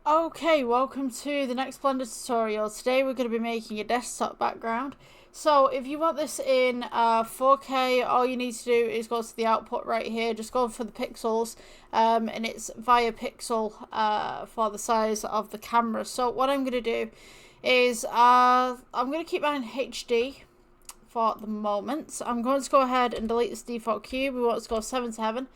Okay, welcome to the next Blender tutorial. Today we're going to be making a desktop background. So if you want this in 4K, all you need to do is go to the output right here, just go for the pixels, and it's via pixel for the size of the camera. So what I'm going to do is I'm going to keep mine HD for the moment. I'm going to go ahead and delete this default cube. We want to go 7 to heaven.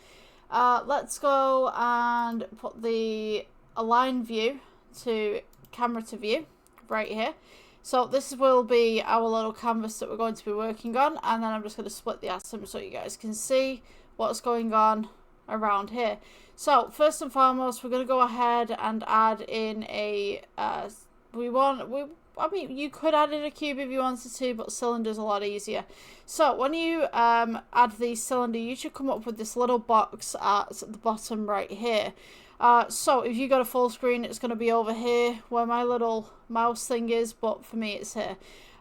Let's go and put the align view to camera to view right here. So this will be our little canvas that we're going to be working on, and then I'm just going to split the atom so you guys can see what's going on around here. So first and foremost, we're going to go ahead and add in a I mean, you could add in a cube if you wanted to, but cylinder's a lot easier. So when you add the cylinder, you should come up with this little box at the bottom right here. So if you got a full screen, it's going to be over here where my little mouse thing is, but for me it's here.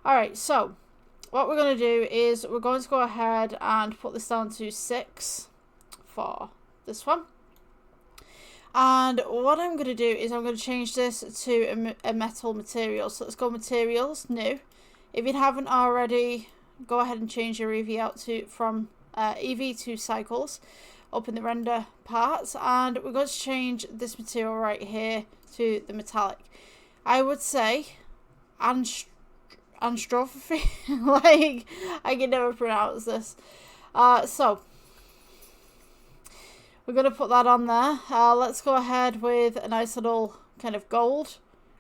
Alright, so what we're going to do is we're going to go ahead and put this down to 6 for this one. And what I'm going to do is I'm going to change this to a metal material. So let's go materials, new. If you haven't already, go ahead and change your EV out from EV to cycles up in the render part. And we're going to change this material right here to the metallic. I would say anstrophy, like I can never pronounce this. So we're going to put that on there. Let's go ahead with a nice little kind of gold,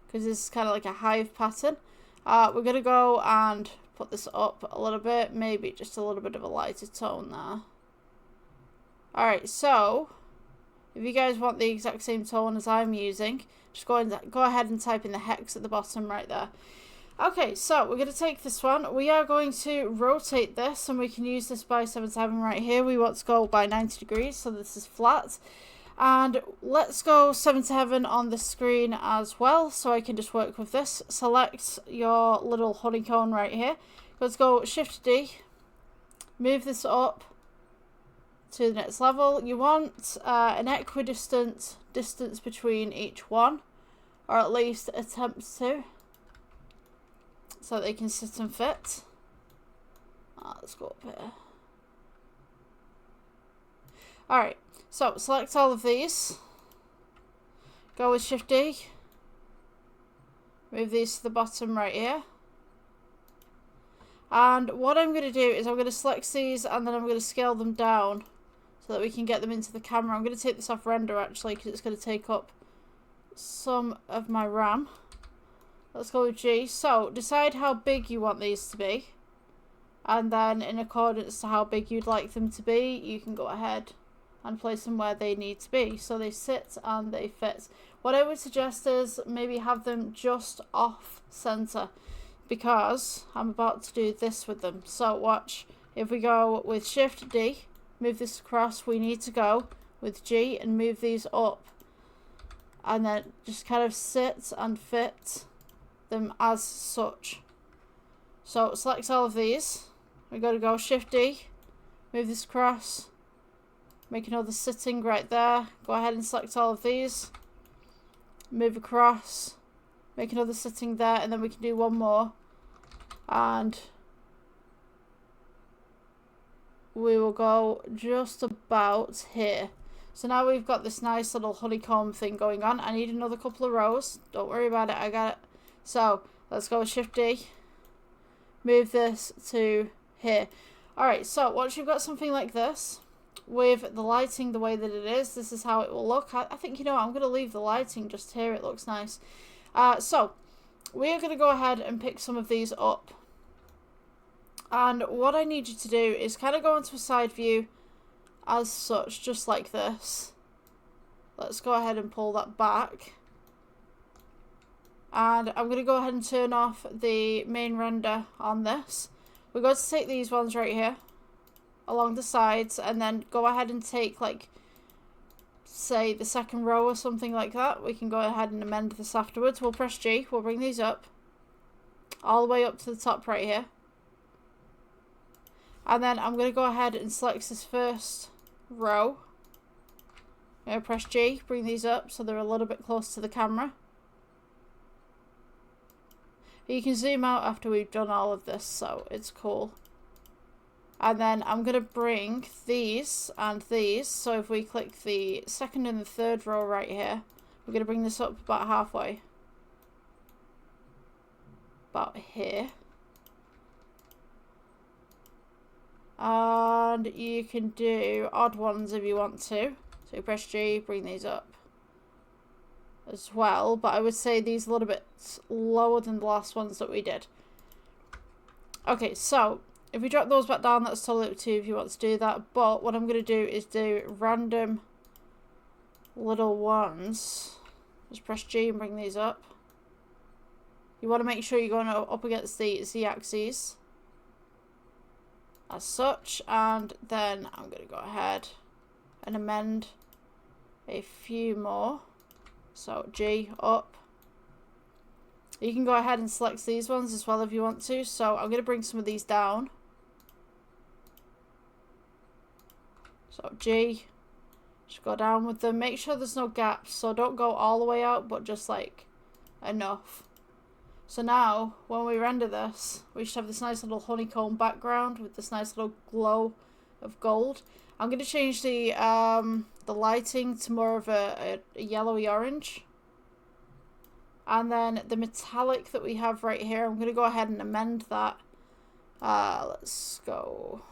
because this is kind of like a hive pattern. We're going to go and put this up a little bit, maybe just a little bit of a lighter tone there. Alright, so if you guys want the exact same tone as I'm using, just go ahead and type in the hex at the bottom right there. Okay, so we're going to take this one. We are going to rotate this, and we can use this by 7 to 7 right here. We want to go by 90 degrees, so this is flat. And let's go 7 to heaven on the screen as well, so I can just work with this. Select your little honeycomb right here. Let's go Shift D, move this up to the next level. You want an equidistant distance between each one, or at least attempt to, so they can sit and fit. Let's go up here. Alright, so select all of these. Go with Shift D. Move these to the bottom right here. And what I'm going to do is I'm going to select these, and then I'm going to scale them down so that we can get them into the camera. I'm going to take this off render actually, because it's going to take up some of my RAM. Let's go with G. So decide how big you want these to be, and then in accordance to how big you'd like them to be, you can go ahead and place them where they need to be, so they sit and they fit. What I would suggest is maybe have them just off center, because I'm about to do this with them. So watch, if we go with Shift D, move this across, we need to go with G and move these up, and then just kind of sit and fit them as such. So select all of these. We got to go Shift D, move this across, make another sitting right there. Go ahead and select all of these, move across, make another sitting there, and then we can do one more, and we will go just about here. So now we've got this nice little honeycomb thing going on. I need another couple of rows. Don't worry about it, I got it. So let's go Shift D, move this to here. Alright, so once you've got something like this, with the lighting the way that it is, this is how it will look. I think, you know, I'm going to leave the lighting just here, it looks nice. So we are going to go ahead and pick some of these up. And what I need you to do is kind of go into a side view as such, just like this. Let's go ahead and pull that back. And I'm going to go ahead and turn off the main render on this. We're going to take these ones right here along the sides, and then go ahead and take, like, say the second row or something like that. We can go ahead and amend this afterwards. We'll press G, we'll bring these up all the way up to the top right here. And then I'm going to go ahead and select this first row. I'm going to press G, bring these up so they're a little bit close to the camera. You can zoom out after we've done all of this, so it's cool. And then I'm going to bring these and these. So if we click the second and the third row right here, we're going to bring this up about halfway. About here. And you can do odd ones if you want to. So you press G, bring these up as well. But I would say these are a little bit lower than the last ones that we did. Okay, so if we drop those back down, that's totally up to you if you want to do that. But what I'm going to do is do random little ones. Just press G and bring these up. You want to make sure you're going up against the Z-axis. As such. And then I'm going to go ahead and amend a few more. So G up. You can go ahead and select these ones as well if you want to. So I'm going to bring some of these down. So G. Just go down with them. Make sure there's no gaps. So don't go all the way out, but just like enough. So now, when we render this, we should have this nice little honeycomb background with this nice little glow of gold. I'm going to change the lighting to more of a yellowy orange. And then the metallic that we have right here, I'm going to go ahead and amend that. Let's go.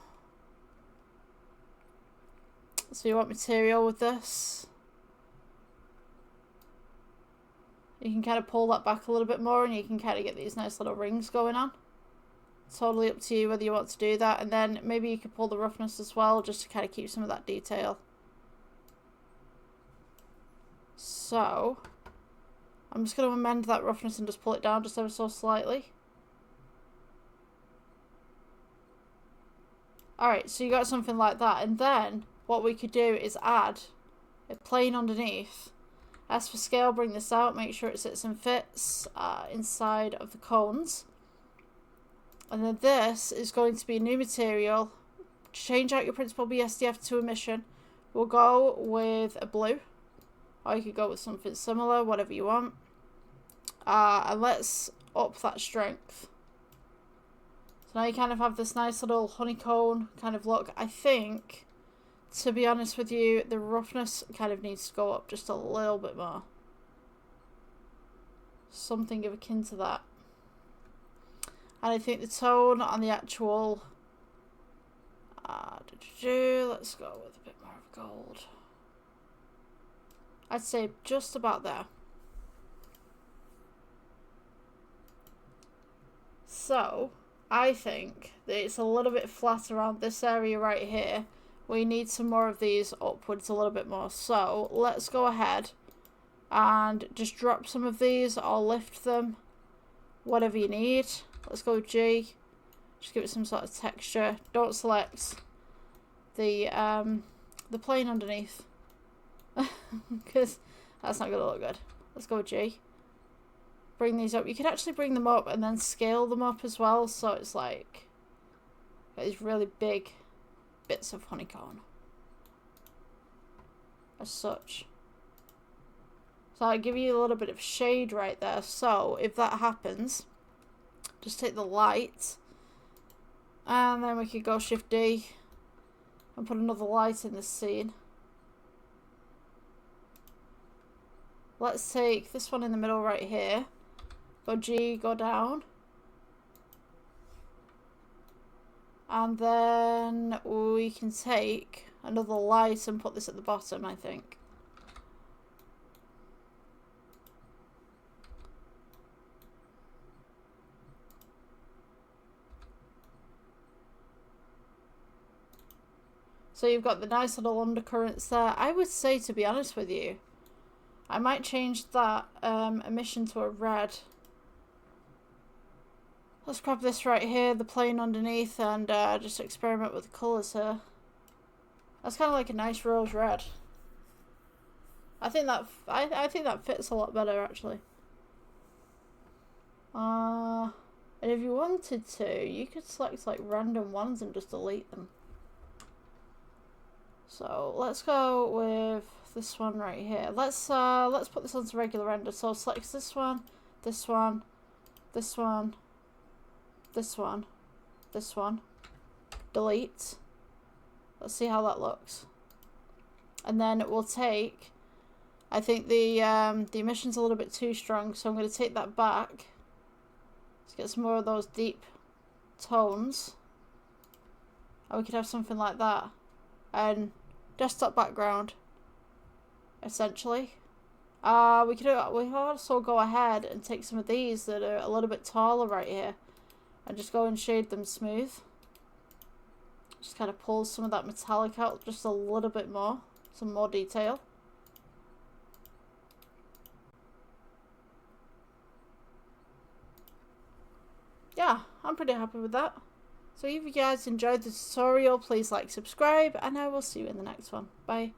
So you want material with this. You can kind of pull that back a little bit more and you can kind of get these nice little rings going on. Totally up to you whether you want to do that. And then maybe you could pull the roughness as well just to kind of keep some of that detail. So I'm just going to amend that roughness and just pull it down just ever so slightly. Alright, so you got something like that. And then what we could do is add a plane underneath. As for scale, bring this out, make sure it sits and fits inside of the cones. And then this is going to be a new material. Change out your principal BSDF to emission. We'll go with a blue. Or you could go with something similar, whatever you want. And let's up that strength. So now you kind of have this nice little honeycomb kind of look. I think, to be honest with you, the roughness kind of needs to go up just a little bit more. Something of akin to that. And I think the tone on the actual... let's go with a bit more of gold. I'd say just about there. So, I think that it's a little bit flat around this area right here. We need some more of these upwards a little bit more. So let's go ahead and just drop some of these or lift them, whatever you need. Let's go G. Just give it some sort of texture. Don't select the plane underneath because that's not going to look good. Let's go G. Bring these up. You can actually bring them up and then scale them up as well. So it's like these really big bits of honeycomb as such. So I'll give you a little bit of shade right there. So if that happens, just take the light and then we could go Shift D and put another light in this scene. Let's take this one in the middle right here. Go G, go down. And then we can take another light and put this at the bottom, I think. So you've got the nice little undercurrents there. I would say, to be honest with you, I might change that emission to a red. Let's grab this right here, the plane underneath, and just experiment with the colours here. That's kind of like a nice rose red. I think that fits a lot better actually. And if you wanted to, you could select like random ones and just delete them. So let's go with this one right here. Let's put this onto regular render. So select this one, this one, this one, this one. Delete. Let's see how that looks. And then we'll take, I think the emission's a little bit too strong, so I'm going to take that back. Let's get some more of those deep tones. And we could have something like that. And desktop background, essentially. We could also go ahead and take some of these that are a little bit taller right here and just go and shade them smooth. Just kind of pull some of that metallic out just a little bit more. Some more detail. Yeah, I'm pretty happy with that. So if you guys enjoyed the tutorial, please like, subscribe, and I will see you in the next one. Bye.